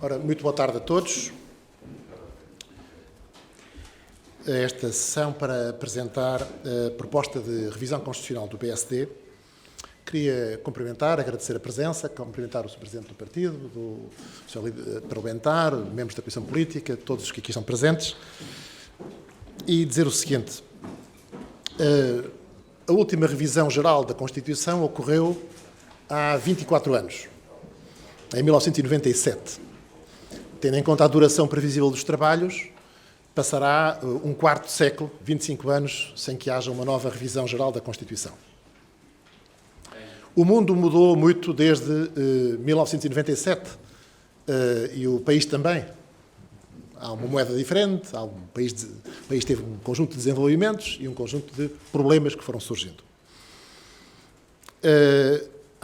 Ora, muito boa tarde a todos. Esta sessão para apresentar a proposta de revisão constitucional do PSD. Queria cumprimentar, agradecer a presença, cumprimentar o Sr. Presidente do Partido, o Sr. Líder Parlamentar, membros da Comissão Política, todos os que aqui estão presentes, e dizer o seguinte: a última revisão geral da Constituição ocorreu há 24 anos, em 1997. Tendo em conta a duração previsível dos trabalhos, passará um quarto século, 25 anos, sem que haja uma nova revisão geral da Constituição. O mundo mudou muito desde 1997 e o país também. Há uma moeda diferente, o país teve um conjunto de desenvolvimentos e um conjunto de problemas que foram surgindo.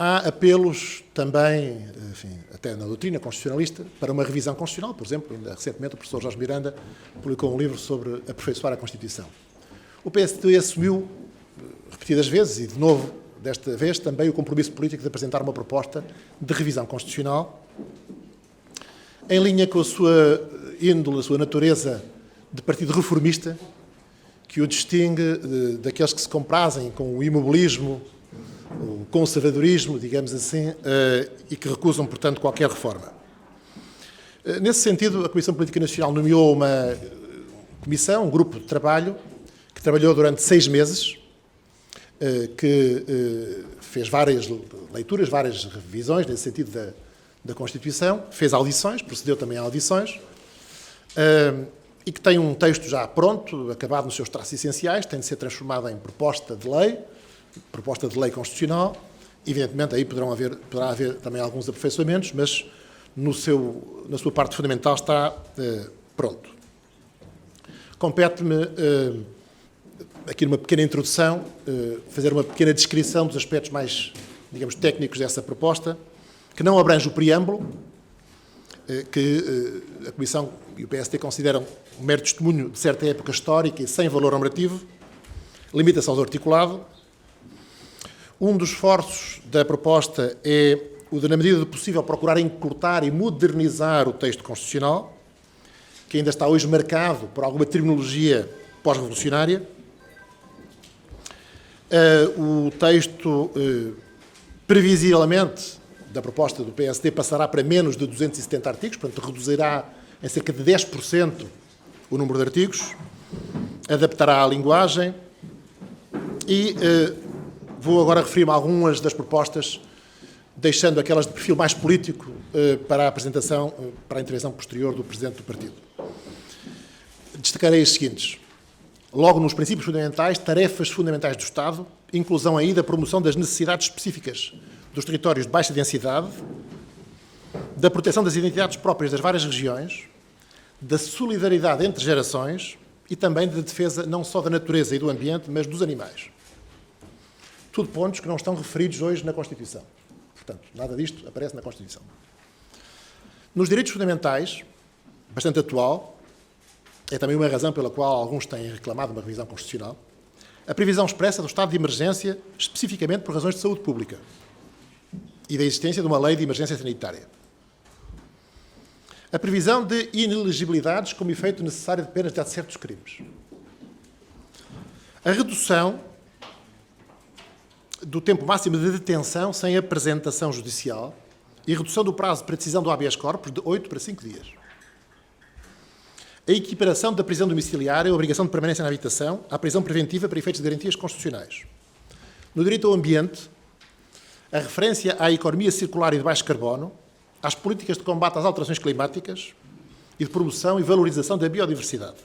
Há apelos também, enfim, até na doutrina constitucionalista, para uma revisão constitucional. Por exemplo, ainda recentemente o professor Jorge Miranda publicou um livro sobre aperfeiçoar a Constituição. O PSD assumiu, repetidas vezes, e de novo, desta vez, também o compromisso político de apresentar uma proposta de revisão constitucional em linha com a sua índole, a sua natureza de partido reformista, que o distingue daqueles que se comprazem com o imobilismo, o conservadorismo, digamos assim, e que recusam, portanto, qualquer reforma. Nesse sentido, a Comissão Política Nacional nomeou uma comissão, um grupo de trabalho, que trabalhou durante 6 meses, que fez várias leituras, várias revisões nesse sentido da Constituição, fez audições, procedeu também a audições, e que tem um texto já pronto, acabado nos seus traços essenciais, tem de ser transformado em proposta de lei constitucional. Evidentemente, aí poderá haver também alguns aperfeiçoamentos, mas na sua parte fundamental está pronto. Compete-me, aqui numa pequena introdução, fazer uma pequena descrição dos aspectos mais, digamos, técnicos dessa proposta, que não abrange o preâmbulo, que a Comissão e o PSD consideram um mero testemunho de certa época histórica e sem valor normativo, limita-se ao articulado. Um dos esforços da proposta é o de, na medida do possível, procurar encurtar e modernizar o texto constitucional, que ainda está hoje marcado por alguma terminologia pós-revolucionária. O texto, previsivelmente, da proposta do PSD passará para menos de 270 artigos, portanto, reduzirá em cerca de 10% o número de artigos, adaptará a linguagem e vou agora referir-me a algumas das propostas, deixando aquelas de perfil mais político para a apresentação, para a intervenção posterior do Presidente do Partido. Destacarei as seguintes. Logo, nos princípios fundamentais, tarefas fundamentais do Estado, inclusão aí da promoção das necessidades específicas dos territórios de baixa densidade, da proteção das identidades próprias das várias regiões, da solidariedade entre gerações e também da defesa não só da natureza e do ambiente, mas dos animais. Tudo pontos que não estão referidos hoje na Constituição. Portanto, nada disto aparece na Constituição. Nos direitos fundamentais, bastante atual, é também uma razão pela qual alguns têm reclamado uma revisão constitucional, a previsão expressa do estado de emergência, especificamente por razões de saúde pública e da existência de uma lei de emergência sanitária. A previsão de inelegibilidades como efeito necessário de penas de certos crimes. A redução do tempo máximo de detenção sem apresentação judicial e redução do prazo para decisão do habeas corpus de 8 para 5 dias. A equiparação da prisão domiciliária, a obrigação de permanência na habitação, à prisão preventiva para efeitos de garantias constitucionais. No direito ao ambiente, a referência à economia circular e de baixo carbono, às políticas de combate às alterações climáticas e de promoção e valorização da biodiversidade.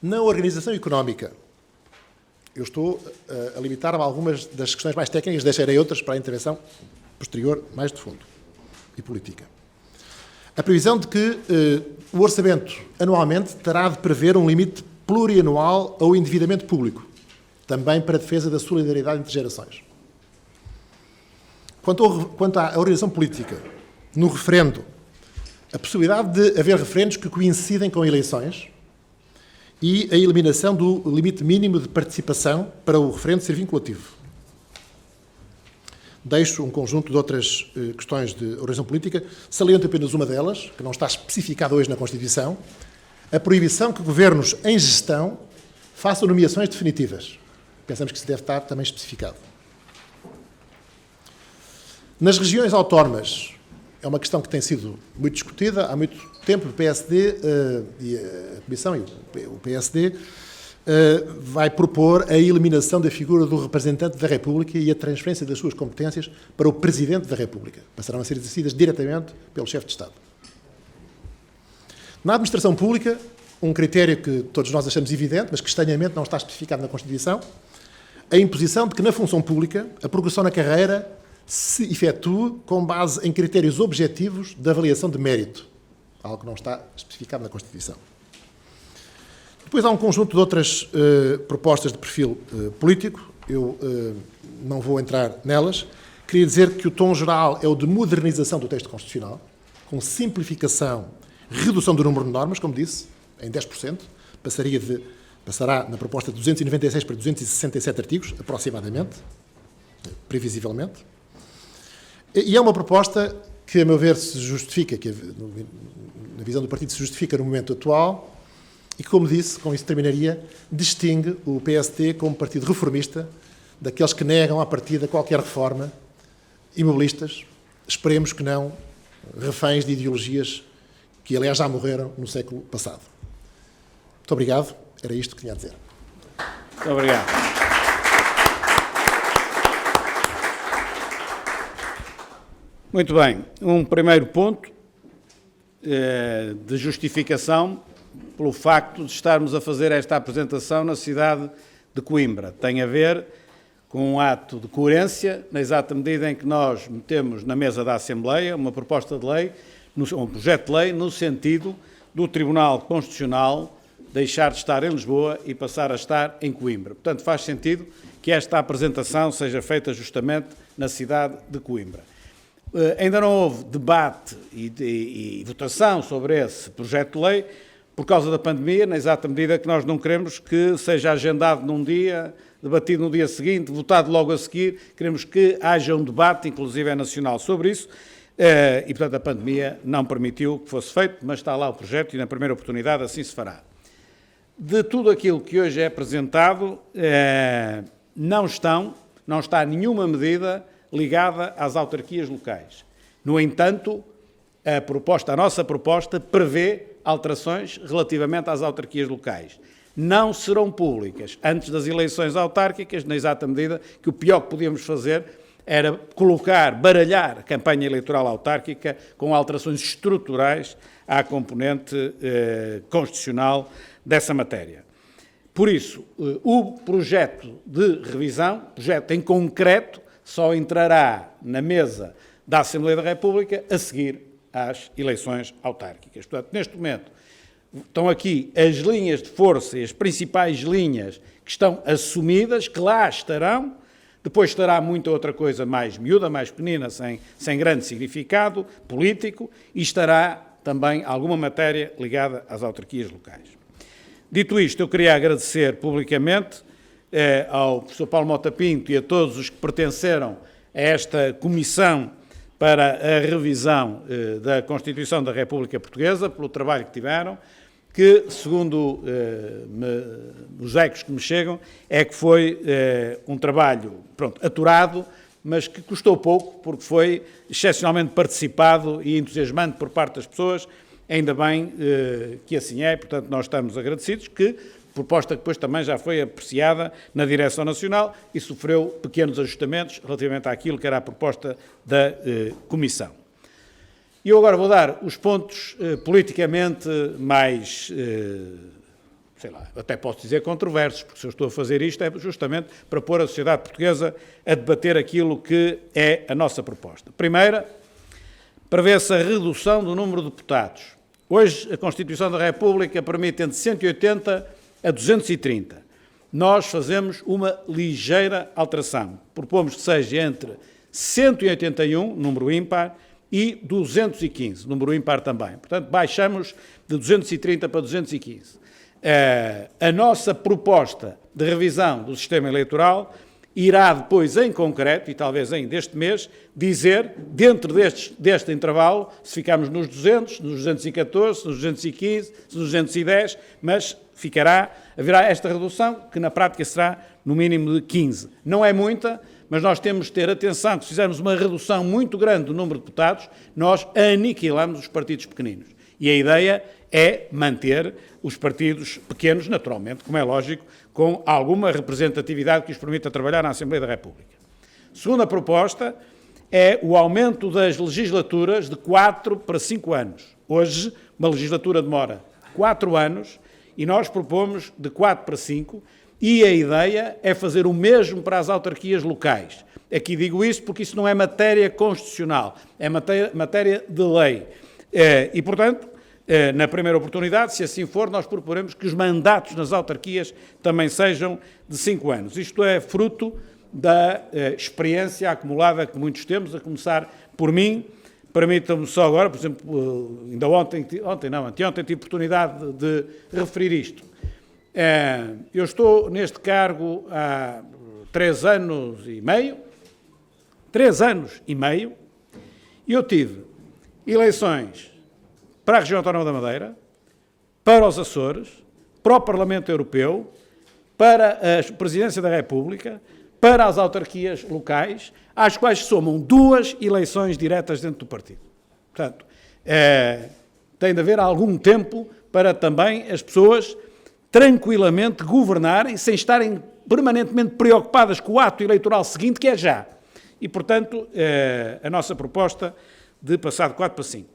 Na organização económica, eu estou a limitar-me a algumas das questões mais técnicas, deixarei outras para a intervenção posterior, mais de fundo e política. A previsão de que o orçamento anualmente terá de prever um limite plurianual ao endividamento público, também para a defesa da solidariedade entre gerações. Quanto à organização política, no referendo, a possibilidade de haver referendos que coincidem com eleições e a eliminação do limite mínimo de participação para o referendo ser vinculativo. deixo um conjunto de outras questões de orientação política, saliento apenas uma delas, que não está especificada hoje na Constituição, a proibição que governos em gestão façam nomeações definitivas. Pensamos que isso deve estar também especificado. Nas regiões autónomas, é uma questão que tem sido muito discutida há muito tempo. O PSD e a Comissão e o PSD vai propor a eliminação da figura do representante da República e a transferência das suas competências para o Presidente da República. Passarão a ser exercidas diretamente pelo chefe de Estado. Na administração pública, um critério que todos nós achamos evidente, mas que estranhamente não está especificado na Constituição, a imposição de que na função pública a progressão na carreira se efetue com base em critérios objetivos de avaliação de mérito, algo que não está especificado na Constituição. Depois há um conjunto de outras propostas de perfil político, eu não vou entrar nelas. Queria dizer que o tom geral é o de modernização do texto constitucional, com simplificação, redução do número de normas, como disse, em 10%, passará na proposta de 296 para 267 artigos, aproximadamente, previsivelmente. E é uma proposta que, a meu ver, se justifica, que na visão do partido se justifica no momento atual, e que, como disse, com isso terminaria, distingue o PSD como partido reformista daqueles que negam à partida qualquer reforma, imobilistas, esperemos que não reféns de ideologias que, aliás, já morreram no século passado. Muito obrigado, era isto que tinha a dizer. Muito obrigado. Muito bem, um primeiro ponto de justificação pelo facto de estarmos a fazer esta apresentação na cidade de Coimbra. Tem a ver com um ato de coerência, na exata medida em que nós metemos na mesa da Assembleia uma proposta de lei, um projeto de lei, no sentido do Tribunal Constitucional deixar de estar em Lisboa e passar a estar em Coimbra. Portanto, faz sentido que esta apresentação seja feita justamente na cidade de Coimbra. Ainda não houve debate e votação sobre esse projeto de lei por causa da pandemia, na exata medida que nós não queremos que seja agendado num dia, debatido no dia seguinte, votado logo a seguir. Queremos que haja um debate, inclusive nacional, sobre isso. E, portanto, a pandemia não permitiu que fosse feito, mas está lá o projeto e, na primeira oportunidade, assim se fará. De tudo aquilo que hoje é apresentado, não está nenhuma medida ligada às autarquias locais. No entanto, a nossa proposta prevê alterações relativamente às autarquias locais. Não serão públicas antes das eleições autárquicas, na exata medida que o pior que podíamos fazer era baralhar a campanha eleitoral autárquica com alterações estruturais à componente constitucional dessa matéria. Por isso, o projeto de revisão, projeto em concreto, só entrará na mesa da Assembleia da República a seguir às eleições autárquicas. Portanto, neste momento, estão aqui as linhas de força e as principais linhas que estão assumidas, que lá estarão. Depois estará muita outra coisa mais miúda, mais pequenina, sem grande significado político, e estará também alguma matéria ligada às autarquias locais. Dito isto, eu queria agradecer publicamente ao professor Paulo Mota Pinto e a todos os que pertenceram a esta comissão para a revisão da Constituição da República Portuguesa, pelo trabalho que tiveram, que, segundo os ecos que me chegam, é que foi um trabalho, aturado, mas que custou pouco, porque foi excepcionalmente participado e entusiasmante por parte das pessoas. Ainda bem que assim é, portanto, nós estamos agradecidos, que proposta que depois também já foi apreciada na Direção Nacional e sofreu pequenos ajustamentos relativamente àquilo que era a proposta da Comissão. E eu agora vou dar os pontos politicamente mais, até posso dizer controversos, porque se eu estou a fazer isto é justamente para pôr a sociedade portuguesa a debater aquilo que é a nossa proposta. Primeira, prevê-se a redução do número de deputados. Hoje, a Constituição da República permite entre 180 a 230. Nós fazemos uma ligeira alteração. Propomos que seja entre 181, número ímpar, e 215, número ímpar também. Portanto, baixamos de 230 para 215. A nossa proposta de revisão do sistema eleitoral irá depois, em concreto, e talvez ainda este mês, dizer, dentro deste intervalo, se ficamos nos 200, nos 214, nos 215, nos 210, mas haverá esta redução, que na prática será no mínimo de 15. Não é muita, mas nós temos de ter atenção que se fizermos uma redução muito grande do número de deputados, nós aniquilamos os partidos pequeninos. E a ideia é manter os partidos pequenos, naturalmente, como é lógico, com alguma representatividade que os permita trabalhar na Assembleia da República. Segunda proposta é o aumento das legislaturas de 4 para 5 anos. Hoje, uma legislatura demora 4 anos e nós propomos de 4 para 5, e a ideia é fazer o mesmo para as autarquias locais. Aqui digo isso porque isso não é matéria constitucional, é matéria de lei. E, portanto, na primeira oportunidade, se assim for, nós proporemos que os mandatos nas autarquias também sejam de 5 anos. Isto é fruto da experiência acumulada que muitos temos, a começar por mim. Permitam-me só agora, por exemplo, ainda anteontem tive oportunidade de referir isto. Eu estou neste cargo há 3 anos e meio, e eu tive eleições para a região autónoma da Madeira, para os Açores, para o Parlamento Europeu, para a Presidência da República, para as autarquias locais, às quais somam 2 eleições diretas dentro do partido. Portanto, tem de haver algum tempo para também as pessoas tranquilamente governarem, sem estarem permanentemente preocupadas com o ato eleitoral seguinte, que é já. E, portanto, a nossa proposta de passar de 4 para 5.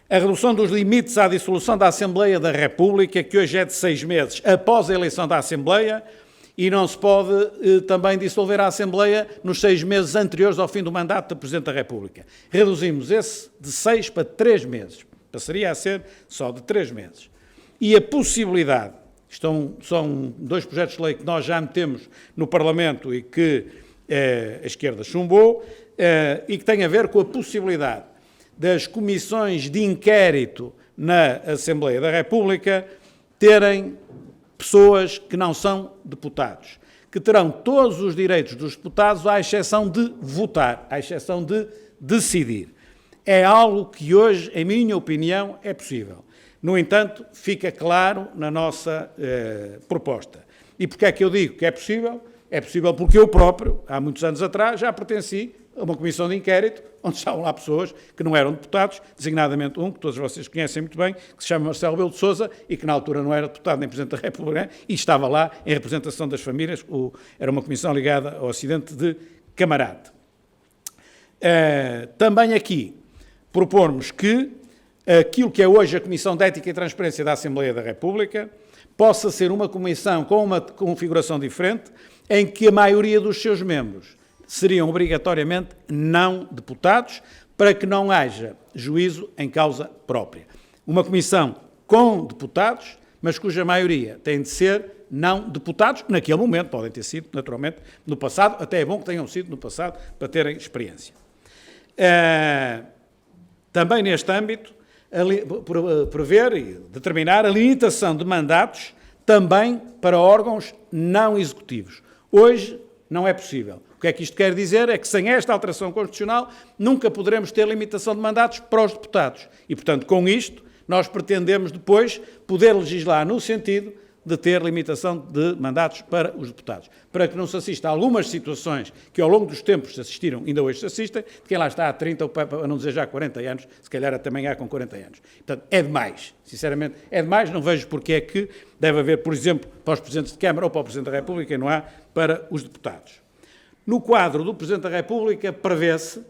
A redução dos limites à dissolução da Assembleia da República, que hoje é de 6 meses após a eleição da Assembleia, e não se pode também dissolver a Assembleia nos 6 meses anteriores ao fim do mandato do Presidente da República. Reduzimos esse de 6 para 3 meses. Passaria a ser só de 3 meses. E a possibilidade, são 2 projetos de lei que nós já metemos no Parlamento e que a esquerda chumbou, e que têm a ver com a possibilidade das comissões de inquérito na Assembleia da República terem pessoas que não são deputados, que terão todos os direitos dos deputados, à exceção de votar, à exceção de decidir. É algo que hoje, em minha opinião, é possível. No entanto, fica claro na nossa proposta. E porquê é que eu digo que é possível? É possível porque eu próprio, há muitos anos atrás, já pertenci a uma comissão de inquérito, onde estavam lá pessoas que não eram deputados, designadamente um que todos vocês conhecem muito bem, que se chama Marcelo Rebelo de Sousa, e que na altura não era deputado nem Presidente da República, e estava lá em representação das famílias, era uma comissão ligada ao acidente de Camarate. Também aqui propormos que aquilo que é hoje a Comissão de Ética e Transparência da Assembleia da República possa ser uma comissão com uma configuração diferente, em que a maioria dos seus membros seriam obrigatoriamente não deputados, para que não haja juízo em causa própria. Uma comissão com deputados, mas cuja maioria tem de ser não deputados, naquele momento, podem ter sido, naturalmente, no passado, até é bom que tenham sido no passado, para terem experiência. Também neste âmbito, prever e determinar a limitação de mandatos também para órgãos não executivos. Hoje não é possível. O que é que isto quer dizer? É que sem esta alteração constitucional nunca poderemos ter limitação de mandatos para os deputados. E, portanto, com isto, nós pretendemos depois poder legislar no sentido de ter limitação de mandatos para os deputados, para que não se assista a algumas situações que ao longo dos tempos se assistiram, ainda hoje se assistem, de quem lá está há 30 ou, para não dizer já 40 anos, se calhar também há com 40 anos. Portanto, é demais, sinceramente, é demais, não vejo porque é que deve haver, por exemplo, para os Presidentes de Câmara ou para o Presidente da República, e não há para os deputados. No quadro do Presidente da República, prevê-se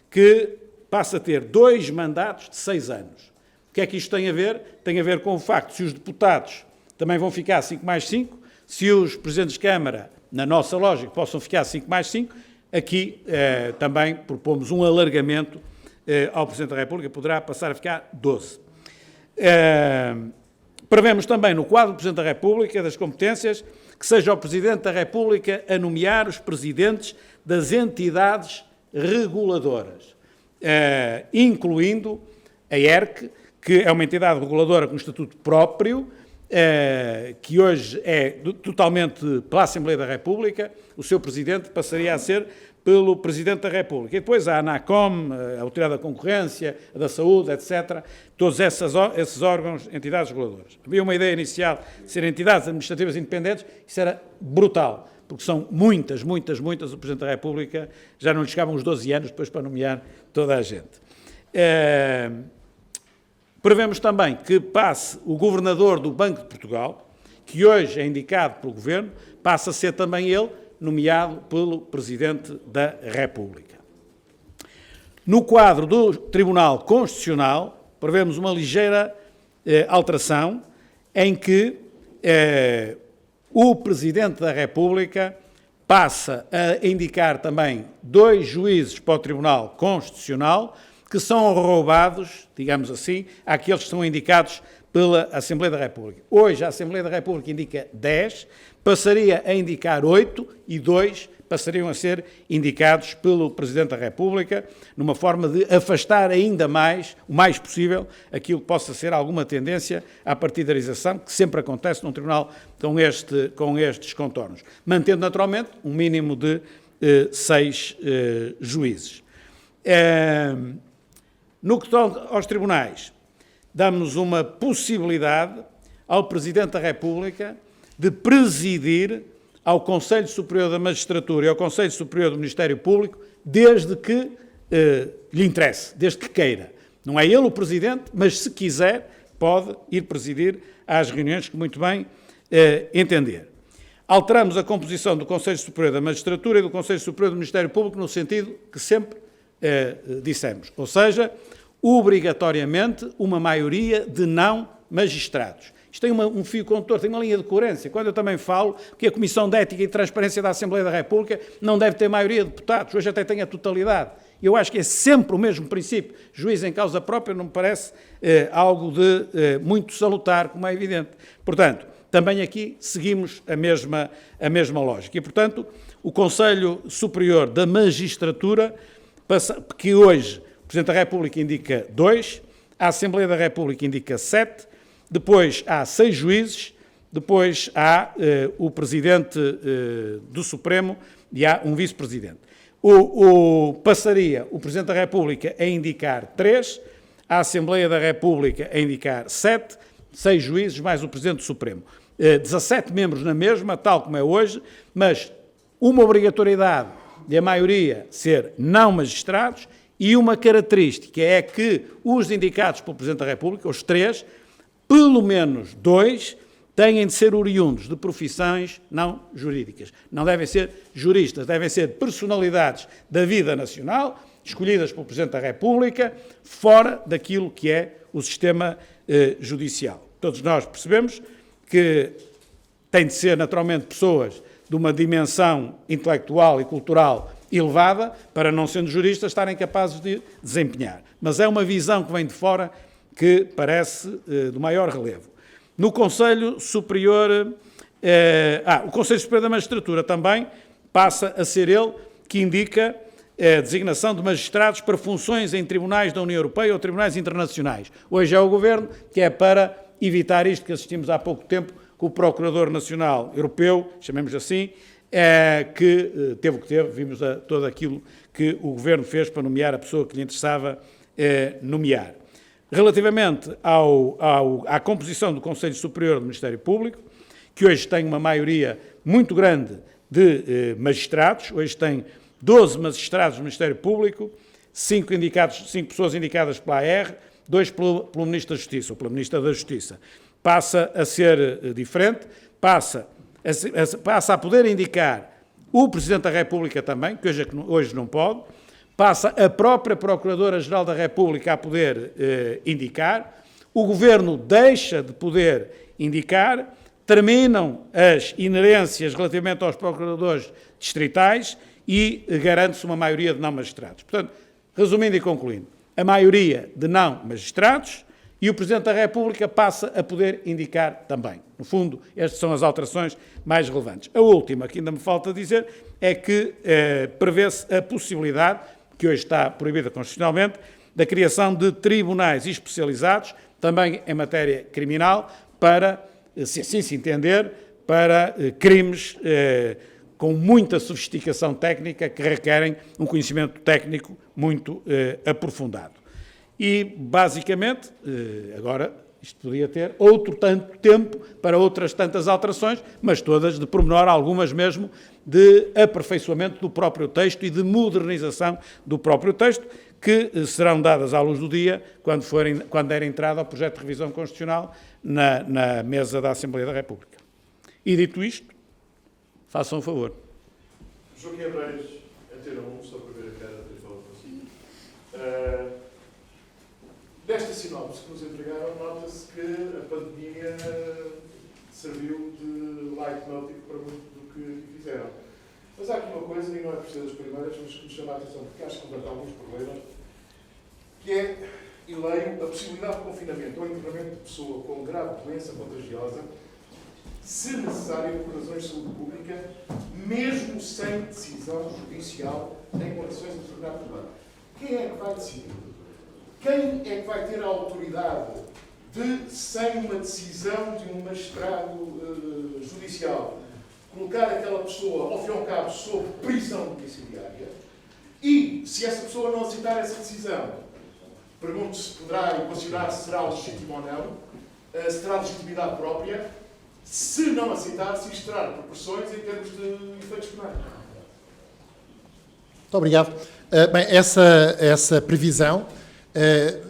que passa a ter 2 mandatos de 6 anos. O que é que isto tem a ver? Tem a ver com o facto de se os deputados também vão ficar 5 mais 5, se os Presidentes de Câmara, na nossa lógica, possam ficar 5 mais 5, aqui também propomos um alargamento ao Presidente da República, poderá passar a ficar 12. Prevemos também, no quadro do Presidente da República, das competências, que seja o Presidente da República a nomear os presidentes das entidades reguladoras, incluindo a ERC, que é uma entidade reguladora com um estatuto próprio, que hoje é totalmente pela Assembleia da República, o seu Presidente passaria a ser pelo Presidente da República. E depois a ANACOM, a Autoridade da Concorrência, a da Saúde, etc., todos esses órgãos, entidades reguladoras. Havia uma ideia inicial de ser entidades administrativas independentes, isso era brutal, porque são muitas, o Presidente da República já não lhe chegavam os 12 anos depois para nomear toda a gente. Prevemos também que passe o Governador do Banco de Portugal, que hoje é indicado pelo Governo, passe a ser também ele nomeado pelo Presidente da República. No quadro do Tribunal Constitucional, prevemos uma ligeira alteração em que o Presidente da República passa a indicar também 2 juízes para o Tribunal Constitucional que são roubados, digamos assim, àqueles que são indicados pela Assembleia da República. Hoje a Assembleia da República indica 10, passaria a indicar 8 e 2 passariam a ser indicados pelo Presidente da República, numa forma de afastar ainda mais, o mais possível, aquilo que possa ser alguma tendência à partidarização, que sempre acontece num tribunal com estes contornos, mantendo naturalmente um mínimo de 6 juízes. No que toca aos tribunais, damos uma possibilidade ao Presidente da República de presidir ao Conselho Superior da Magistratura e ao Conselho Superior do Ministério Público, desde que lhe interesse, desde que queira. Não é ele o Presidente, mas se quiser, pode ir presidir às reuniões que muito bem entender. Alteramos a composição do Conselho Superior da Magistratura e do Conselho Superior do Ministério Público no sentido que sempre dissemos, ou seja, obrigatoriamente uma maioria de não magistrados. Isto tem um fio condutor, tem uma linha de coerência. Quando eu também falo que a Comissão de Ética e Transparência da Assembleia da República não deve ter maioria de deputados, hoje até tem a totalidade. Eu acho que é sempre o mesmo princípio. Juiz em causa própria não me parece algo de muito salutar, como é evidente. Portanto, também aqui seguimos a mesma lógica. E, portanto, o Conselho Superior da Magistratura, que hoje o Presidente da República indica 2, a Assembleia da República indica 7, depois há 6 juízes, depois há o Presidente do Supremo e há um Vice-Presidente. Passaria o Presidente da República a indicar 3, a Assembleia da República a indicar 7, 6 juízes mais o Presidente do Supremo. 17 membros na mesma, tal como é hoje, mas uma obrigatoriedade de a maioria ser não magistrados e uma característica é que os indicados pelo Presidente da República, os 3, pelo menos 2, têm de ser oriundos de profissões não jurídicas. Não devem ser juristas, devem ser personalidades da vida nacional, escolhidas pelo Presidente da República, fora daquilo que é o sistema judicial. Todos nós percebemos que têm de ser, naturalmente, pessoas de uma dimensão intelectual e cultural elevada, para, não sendo juristas, estarem capazes de desempenhar. Mas é uma visão que vem de fora que parece do maior relevo. No Conselho Superior, o Conselho Superior da Magistratura também passa a ser ele que indica a designação de magistrados para funções em tribunais da União Europeia ou tribunais internacionais. Hoje é o Governo que é para evitar isto que assistimos há pouco tempo com o Procurador Nacional Europeu, chamemos assim, que teve o que teve, vimos todo aquilo que o Governo fez para nomear a pessoa que lhe interessava nomear. Relativamente à composição do Conselho Superior do Ministério Público, que hoje tem uma maioria muito grande de magistrados, hoje tem 12 magistrados do Ministério Público, 5 pessoas indicadas pela AR, 2 pelo Ministro da Justiça, ou pela Ministra da Justiça. Passa a ser diferente, passa a poder indicar o Presidente da República também, que hoje não pode, passa a própria Procuradora-Geral da República a poder indicar, o Governo deixa de poder indicar, terminam as inerências relativamente aos procuradores distritais e garante-se uma maioria de não magistrados. Portanto, resumindo e concluindo, a maioria de não magistrados e o Presidente da República passa a poder indicar também. No fundo, estas são as alterações mais relevantes. A última, que ainda me falta dizer, é que prevê-se a possibilidade, que hoje está proibida constitucionalmente, da criação de tribunais especializados, também em matéria criminal, para se assim se entender, para crimes com muita sofisticação técnica que requerem um conhecimento técnico muito aprofundado. E, basicamente, agora, isto podia ter outro tanto tempo para outras tantas alterações, mas todas de pormenor, algumas mesmo de aperfeiçoamento do próprio texto e de modernização do próprio texto, que serão dadas à luz do dia quando der entrada ao projeto de revisão constitucional na mesa da Assembleia da República. E dito isto, façam um favor. Joaquim Reis, Antena 1, só para ver a cara de falar consigo. Desta sinopse que nos entregaram, nota-se que a pandemia serviu de leitmotiv para muito do que fizeram. Mas há aqui uma coisa, e não é por ser das primeiras, mas que me chama a atenção, porque acho que levanta alguns problemas, que é, e leio, a possibilidade de confinamento ou internamento de pessoa com grave doença contagiosa, se necessário por razões de saúde pública, mesmo sem decisão judicial em condições de determinado problema. Quem é que vai decidir? Quem é que vai ter a autoridade de, sem uma decisão de um magistrado judicial, colocar aquela pessoa, ao fim e ao cabo, sob prisão domiciliária? E, se essa pessoa não aceitar essa decisão, pergunto se poderá e considerar se será legítimo ou não, se terá legitimidade própria, se não aceitar, se isto terá proporções em termos de efeitos penais. Muito obrigado. Bem, essa previsão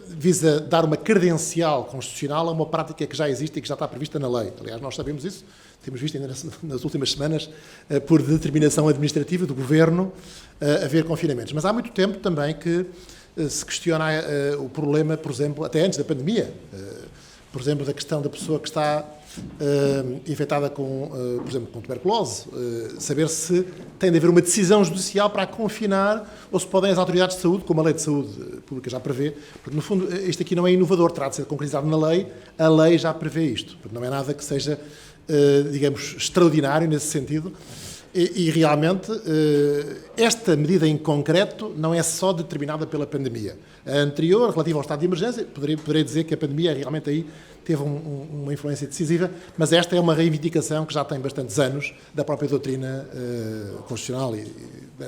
visa dar uma credencial constitucional a uma prática que já existe e que já está prevista na lei. Aliás, nós sabemos isso, temos visto ainda nas últimas semanas, por determinação administrativa do Governo, haver confinamentos. Mas há muito tempo também que se questiona o problema, por exemplo, até antes da pandemia, por exemplo, da questão da pessoa que está infectada com, por exemplo, com tuberculose, saber se tem de haver uma decisão judicial para a confinar ou se podem as autoridades de saúde, como a Lei de Saúde Pública já prevê, porque no fundo isto aqui não é inovador, terá de ser concretizado na lei, a lei já prevê isto, porque não é nada que seja, digamos, extraordinário nesse sentido. E realmente, esta medida em concreto não é só determinada pela pandemia. A anterior, relativa ao estado de emergência, poderei dizer que a pandemia realmente aí teve uma influência decisiva, mas esta é uma reivindicação que já tem bastantes anos da própria doutrina constitucional e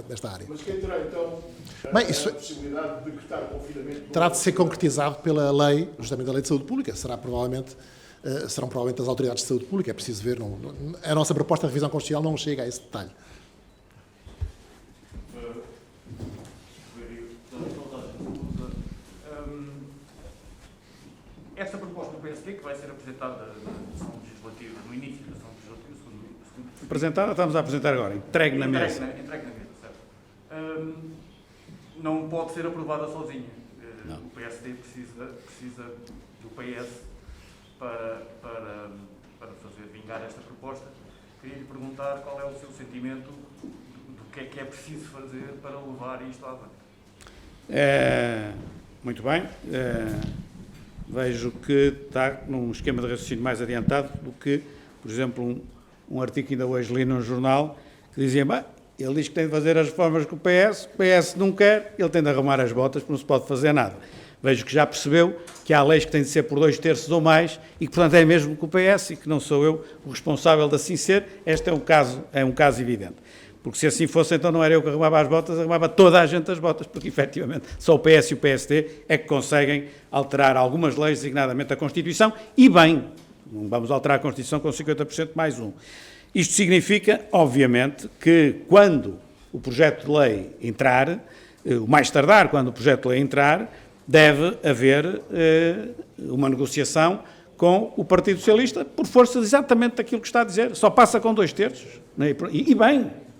desta área. Mas quem terá, então, a possibilidade de decretar confinamento? Terá de ser concretizado pela lei, justamente a Lei de Saúde Pública, serão provavelmente as autoridades de saúde pública, é preciso ver. A nossa proposta de revisão constitucional não chega a esse detalhe. Esta proposta do PSD, que vai ser apresentada na sessão legislativa, no início da sessão legislativa, Apresentada, estamos a apresentar agora, entregue na mesa. Entregue na mesa, certo. Não pode ser aprovada sozinha. O PSD precisa do PS para fazer vingar esta proposta. Queria lhe perguntar qual é o seu sentimento do que é preciso fazer para levar isto à frente. Muito bem. Vejo que está num esquema de raciocínio mais adiantado do que, por exemplo, um artigo que ainda hoje li num jornal que dizia, ele diz que tem de fazer as reformas com o PS não quer, ele tem de arrumar as botas porque não se pode fazer nada. Vejo que já percebeu que há leis que têm de ser por 2/3 ou mais e que, portanto, é mesmo com o PS e que não sou eu o responsável de assim ser. Este é um caso evidente. Porque se assim fosse, então não era eu que arrumava as botas, arrumava toda a gente as botas, porque, efetivamente, só o PS e o PSD é que conseguem alterar algumas leis, designadamente a Constituição, e bem, não vamos alterar a Constituição com 50% mais um. Isto significa, obviamente, que quando o projeto de lei entrar, o mais tardar, quando o projeto de lei entrar, deve haver uma negociação com o Partido Socialista, por força exatamente daquilo que está a dizer. Só passa com 2/3.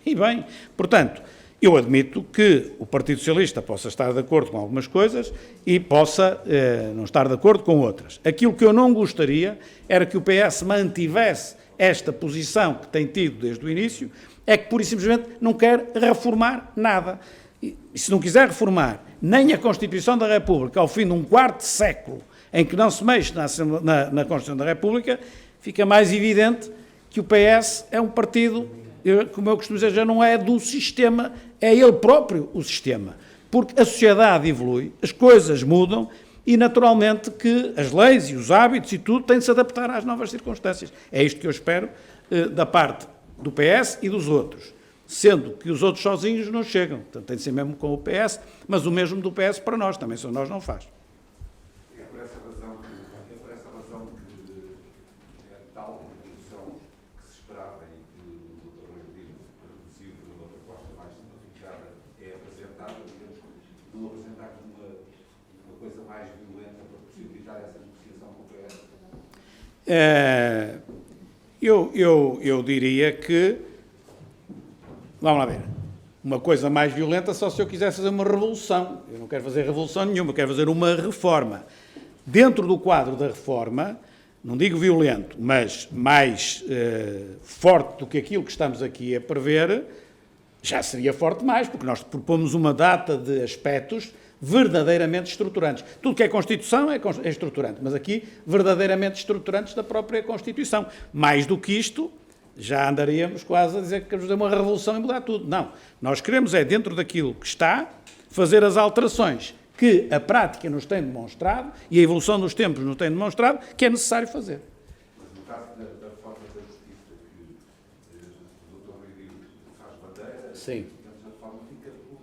E bem. Portanto, eu admito que o Partido Socialista possa estar de acordo com algumas coisas e possa não estar de acordo com outras. Aquilo que eu não gostaria era que o PS mantivesse esta posição que tem tido desde o início, é que, pura e simplesmente, não quer reformar nada. E se não quiser reformar nem a Constituição da República ao fim de um quarto de século em que não se mexe na Constituição da República, fica mais evidente que o PS é um partido, como eu costumo dizer, já não é do sistema, é ele próprio o sistema. Porque a sociedade evolui, as coisas mudam e, naturalmente, que as leis e os hábitos e tudo têm de se adaptar às novas circunstâncias. É isto que eu espero da parte do PS e dos outros. Sendo que os outros sozinhos não chegam. Portanto, tem de ser mesmo com o PS, mas o mesmo do PS para nós. Também só nós não faz. É por essa razão que é tal a redução que se esperava e que o Dr. Rodrigo reduziu por uma proposta mais simplificada é apresentada, digamos, não apresentar uma coisa mais violenta para possibilitar essa negociação com o PS? Eu diria que, vamos lá ver, uma coisa mais violenta só se eu quiser fazer uma revolução. Eu não quero fazer revolução nenhuma, eu quero fazer uma reforma. Dentro do quadro da reforma, não digo violento, mas mais forte do que aquilo que estamos aqui a prever, já seria forte demais, porque nós propomos uma data de aspectos verdadeiramente estruturantes. Tudo que é Constituição é estruturante, mas aqui verdadeiramente estruturantes da própria Constituição. Mais do que isto, já andaríamos quase a dizer que queremos fazer uma revolução e mudar tudo. Não. Nós queremos dentro daquilo que está, fazer as alterações que a prática nos tem demonstrado e a evolução dos tempos nos tem demonstrado que é necessário fazer. Mas no caso da reforma da Justiça que o Dr. Rodrigo faz bandeira, Sim. a reforma fica por...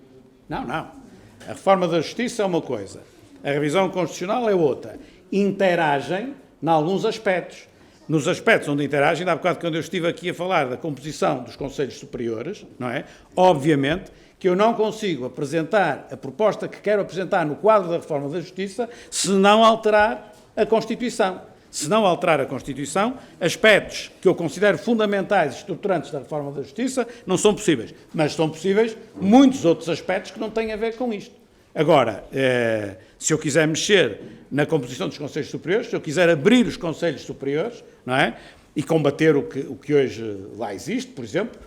Não. A reforma da Justiça é uma coisa, a revisão constitucional é outra. Interagem em alguns aspectos. Nos aspectos onde interagem, há bocado quando eu estive aqui a falar da composição dos Conselhos Superiores, não é? Obviamente que eu não consigo apresentar a proposta que quero apresentar no quadro da reforma da Justiça se não alterar a Constituição. Se não alterar a Constituição, aspectos que eu considero fundamentais e estruturantes da reforma da Justiça não são possíveis. Mas são possíveis muitos outros aspectos que não têm a ver com isto. Agora, se eu quiser mexer na composição dos Conselhos Superiores, se eu quiser abrir os Conselhos Superiores, não é? E combater o que hoje lá existe, por exemplo,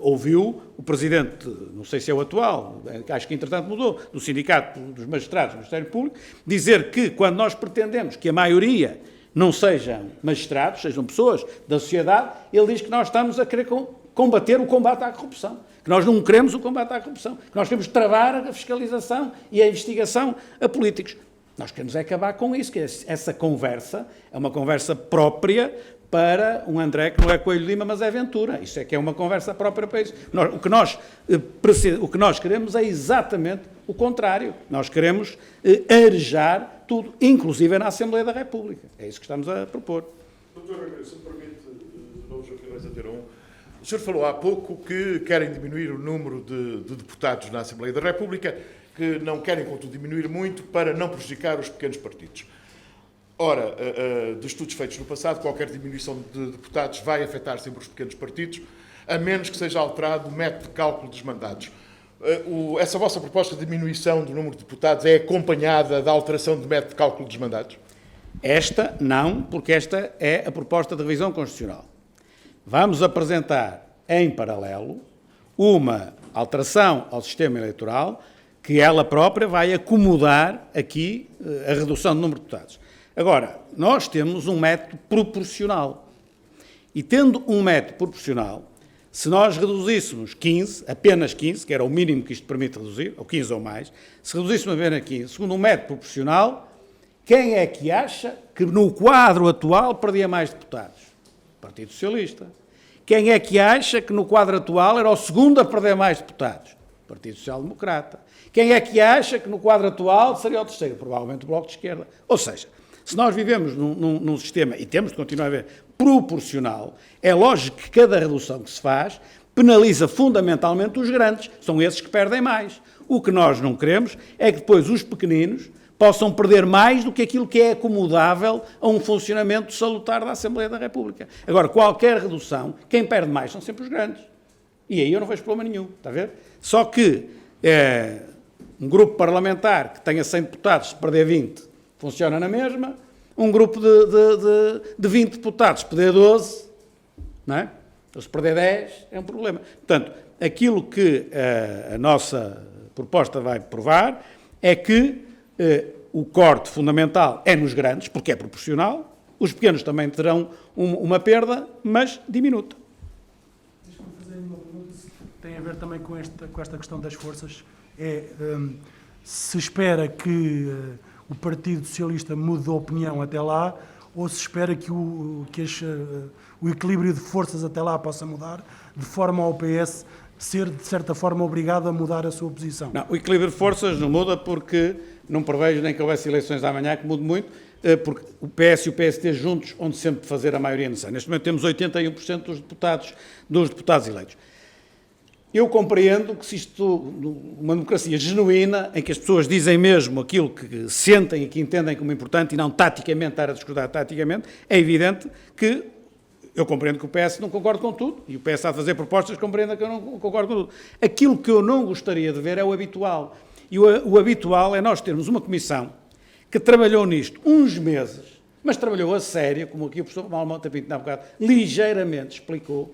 ouviu o Presidente, não sei se é o atual, acho que entretanto mudou, do Sindicato dos Magistrados do Ministério Público, dizer que quando nós pretendemos que a maioria não sejam magistrados, sejam pessoas da sociedade, ele diz que nós estamos a querer combater o combate à corrupção, que nós não queremos o combate à corrupção, que nós queremos travar a fiscalização e a investigação a políticos. Nós queremos acabar com isso, que essa conversa é uma conversa própria para um André que não é Coelho Lima, mas é Ventura. Isso é que é uma conversa própria para isso. O que nós queremos é exatamente o contrário. Nós queremos arejar tudo, inclusive na Assembleia da República. É isso que estamos a propor. Doutor, se me permite, de novo, Joaquim Reis Ateirão, o senhor falou há pouco que querem diminuir o número de deputados na Assembleia da República, que não querem, contudo, diminuir muito para não prejudicar os pequenos partidos. Ora, de estudos feitos no passado, qualquer diminuição de deputados vai afetar sempre os pequenos partidos, a menos que seja alterado o método de cálculo dos mandatos. Essa vossa proposta de diminuição do número de deputados é acompanhada da alteração do método de cálculo dos mandatos? Esta não, porque esta é a proposta de revisão constitucional. Vamos apresentar em paralelo uma alteração ao sistema eleitoral que ela própria vai acomodar aqui a redução do número de deputados. Agora, nós temos um método proporcional. E tendo um método proporcional, se nós reduzíssemos 15, apenas 15, que era o mínimo que isto permite reduzir, ou 15 ou mais, se reduzíssemos apenas 15, segundo um método proporcional, quem é que acha que no quadro atual perdia mais deputados? O Partido Socialista. Quem é que acha que no quadro atual era o segundo a perder mais deputados? O Partido Social Democrata. Quem é que acha que no quadro atual seria o terceiro? Provavelmente o Bloco de Esquerda. Ou seja, se nós vivemos num sistema, e temos de continuar a ver, proporcional, é lógico que cada redução que se faz penaliza fundamentalmente os grandes, são esses que perdem mais. O que nós não queremos é que depois os pequeninos possam perder mais do que aquilo que é acomodável a um funcionamento salutar da Assembleia da República. Agora, qualquer redução, quem perde mais são sempre os grandes. E aí eu não vejo problema nenhum, está a ver? Só que um grupo parlamentar que tenha 100 deputados, se perder 20, funciona na mesma. Um grupo de 20 deputados, perder 12, não é? Então, se perder 10, é um problema. Portanto, aquilo que a nossa proposta vai provar é que o corte fundamental é nos grandes, porque é proporcional. Os pequenos também terão uma perda, mas diminuta. Deixa-me fazer uma pergunta, tem a ver também com esta questão das forças. Se espera que o Partido Socialista mude de opinião até lá, ou se espera que o equilíbrio de forças até lá possa mudar, de forma ao PS ser, de certa forma, obrigado a mudar a sua posição? Não, o equilíbrio de forças não muda porque não prevejo nem que houvesse eleições amanhã que mude muito, porque o PS e o PSD juntos onde sempre fazer a maioria necessária. Neste momento temos 81% dos deputados eleitos. Eu compreendo que se isto, uma democracia genuína, em que as pessoas dizem mesmo aquilo que sentem e que entendem como importante e não taticamente estar a discordar taticamente, é evidente que eu compreendo que o PS não concorda com tudo e o PS está a fazer propostas que compreenda que eu não concordo com tudo. Aquilo que eu não gostaria de ver é o habitual. E o habitual é nós termos uma comissão que trabalhou nisto uns meses, mas trabalhou a sério, como aqui o professor Manuel Mota Pinto, há bocado, ligeiramente explicou,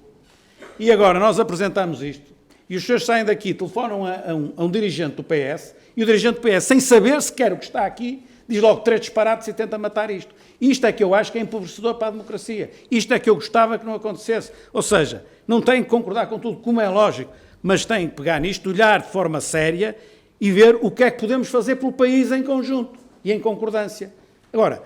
e agora nós apresentamos isto, e os senhores saem daqui, telefonam a um dirigente do PS, e o dirigente do PS, sem saber sequer o que está aqui, diz logo 3 disparates e tenta matar isto. Isto é que eu acho que é empobrecedor para a democracia. Isto é que eu gostava que não acontecesse. Ou seja, não tem que concordar com tudo, como é lógico, mas tem que pegar nisto, olhar de forma séria e ver o que é que podemos fazer pelo país em conjunto e em concordância. Agora,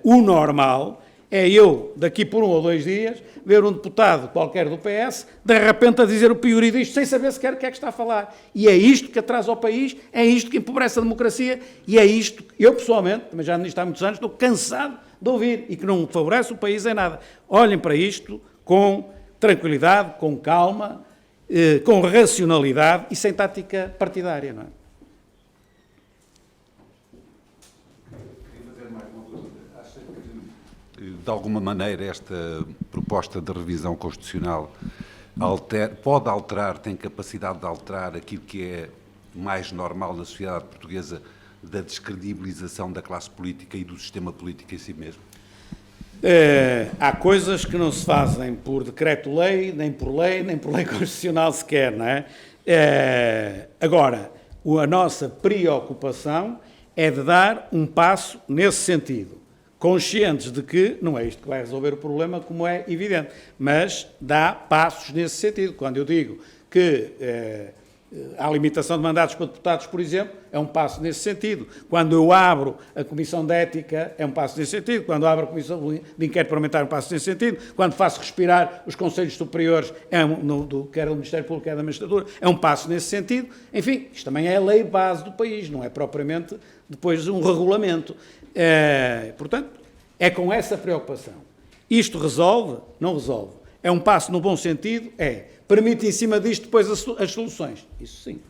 o normal é eu, daqui por 1 ou 2 dias, ver um deputado qualquer do PS, de repente a dizer o pior disto, sem saber sequer o que é que está a falar. E é isto que atrasa o país, é isto que empobrece a democracia, e é isto, eu pessoalmente, mas já nisto há muitos anos, estou cansado de ouvir, e que não favorece o país em nada. Olhem para isto com tranquilidade, com calma, com racionalidade e sem tática partidária, não é? De alguma maneira, esta proposta de revisão constitucional pode alterar, tem capacidade de alterar aquilo que é mais normal na sociedade portuguesa, da descredibilização da classe política e do sistema político em si mesmo? Há coisas que não se fazem por decreto-lei, nem por lei constitucional sequer, não é? Agora, a nossa preocupação é de dar um passo nesse sentido, conscientes de que não é isto que vai resolver o problema, como é evidente, mas dá passos nesse sentido. Quando eu digo que há limitação de mandatos para deputados, por exemplo, é um passo nesse sentido. Quando eu abro a Comissão de Ética, é um passo nesse sentido. Quando abro a Comissão de Inquérito Parlamentar, é um passo nesse sentido. Quando faço respirar os Conselhos Superiores, quer do Ministério Público, quer da Magistratura, é um passo nesse sentido. Enfim, isto também é a lei base do país, não é propriamente depois um regulamento. Portanto, é com essa preocupação. Isto resolve? Não resolve. É um passo no bom sentido? É. Permite, em cima disto, depois as soluções? Isso sim.